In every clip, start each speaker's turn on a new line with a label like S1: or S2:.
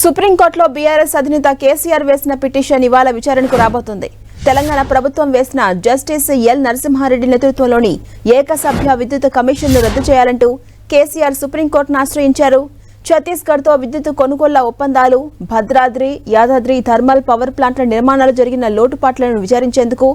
S1: సుప్రీంకోర్టులో బీఆర్ఎస్ అధినేత కేసీఆర్ వేసిన పిటిషన్ ఇవాళ విచారణకు రాబోతుంది. తెలంగాణ ప్రభుత్వం వేసిన జస్టిస్ ఎల్ నరసింహారెడ్డి నేతృత్వంలోని ఏకసభ్య విద్యుత్ కమిషన్ను రద్దు చేయాలంటూ కేసీఆర్ సుప్రీంకోర్టును ఆశ్రయించారు. ఛత్తీస్గఢ్తో విద్యుత్ కొనుగోళ్ల ఒప్పందాలు, భద్రాద్రి, యాదాద్రి థర్మల్ పవర్ ప్లాంట్ల నిర్మాణాలు జరిగిన లోటుపాట్లను విచారించేందుకు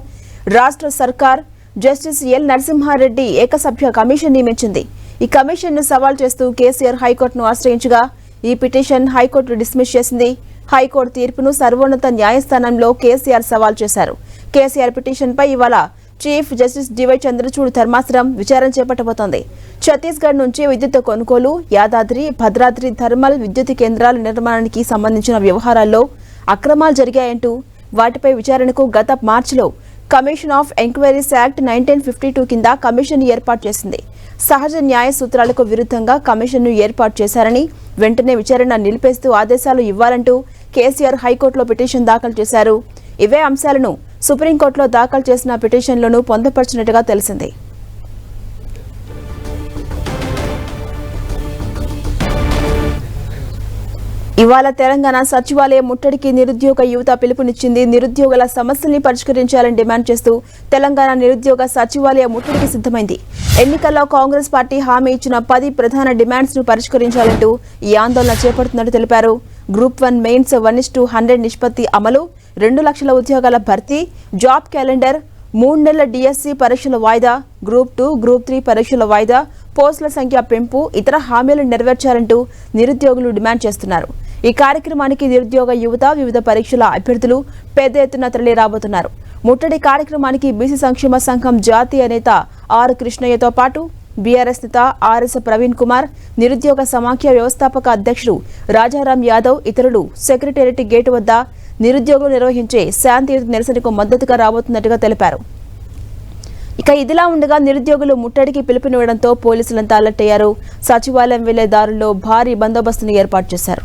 S1: రాష్ట్ర సర్కార్ జస్టిస్ ఎల్ నరసింహారెడ్డి ఏకసభ్య కమిషన్ నియమించింది. ఈ కమిషన్ను సవాల్ చేస్తూ కేసీఆర్ హైకోర్టును ఆశ్రయించగా ఈ పిటిషన్ హైకోర్టు డిస్మిస్ చేసింది. హైకోర్టు తీర్పును సర్వోన్నత న్యాయస్థానంలో కేసీఆర్ సవాల్ చేశారు. కేసీఆర్ పిటిషన్పై ఇవాళ చీఫ్ జస్టిస్ డివై చంద్రచూడ్ ధర్మాసనం విచారణ చేపట్టబోతోంది. ఛత్తీస్గఢ్ నుంచి విద్యుత్ కొనుగోలు, యాదాద్రి, భద్రాద్రి థర్మల్ విద్యుత్ కేంద్రాల నిర్మాణానికి సంబంధించిన వ్యవహారాల్లో అక్రమాలు జరిగాయంటూ వాటిపై విచారణకు గత మార్చిలో కమిషన్ ఆఫ్ ఎంక్వైరీస్ యాక్ట్ 1952 కింద కమిషన్ ఏర్పాటు చేసింది. సహజ న్యాయ సూత్రాలకు విరుద్ధంగా కమిషన్ను ఏర్పాటు చేశారని, వెంటనే విచారణ నిలిపేస్తూ ఆదేశాలు ఇవ్వాలంటూ కేసీఆర్ హైకోర్టులో పిటిషన్ దాఖలు చేశారు. ఇవే అంశాలను సుప్రీంకోర్టులో దాఖలు చేసిన పిటిషన్లోనూ పొందుపరిచినట్టుగా తెలిసింది. ఇవాళ తెలంగాణ సచివాలయ ముట్టడికి నిరుద్యోగ యువత పిలుపునిచ్చింది. నిరుద్యోగుల సమస్యల్ని పరిష్కరించాలని డిమాండ్ చేస్తూ తెలంగాణ నిరుద్యోగ సచివాలయ ముట్టడికి సిద్ధమైంది. ఎన్నికల్లో కాంగ్రెస్ పార్టీ హామీ ఇచ్చిన 10 ప్రధాన డిమాండ్స్ ను పరిష్కరించాలంటూ ఈ ఆందోళన చేపడుతున్నట్టు తెలిపారు. గ్రూప్ 1 మెయిన్స్ 1:100 నిష్పత్తి అమలు, 2 లక్షల ఉద్యోగాల భర్తీ, జాబ్ క్యాలెండర్, 3 నెలల డిఎస్సి పరీక్షల వాయిదా, గ్రూప్ 2, గ్రూప్ 3 పరీక్షల వాయిదా, పోస్టుల సంఖ్య పెంపు, ఇతర హామీలను నెరవేర్చాలంటూ నిరుద్యోగులు డిమాండ్ చేస్తున్నారు. ఈ కార్యక్రమానికి నిరుద్యోగ యువత, వివిధ పరీక్షల అభ్యర్థులు పెద్ద ఎత్తున తరలి రాబోతున్నారు. ముట్టడి కార్యక్రమానికి బీసీ సంక్షేమ సంఘం జాతీయ నేత ఆర్ కృష్ణయ్యతో పాటు బీఆర్ఎస్ నేత ఆర్ఎస్ ప్రవీణ్ కుమార్, నిరుద్యోగ సమాఖ్య వ్యవస్థాపక అధ్యక్షుడు రాజారాం యాదవ్ ఇతరులు సెక్రటేరియట్ గేటు వద్ద నిరుద్యోగులు నిర్వహించే శాంతియుత నిరసనకు మద్దతుగా రాబోతున్నట్టుగా తెలిపారు. ఇక ఇదిలా ఉండగా నిరుద్యోగులు ముట్టడికి పిలుపునివ్వడంతో పోలీసులంతా అలర్ట్ అయ్యారు. సచివాలయం వెళ్లే దారుల్లో భారీ బందోబస్తును ఏర్పాటు చేశారు.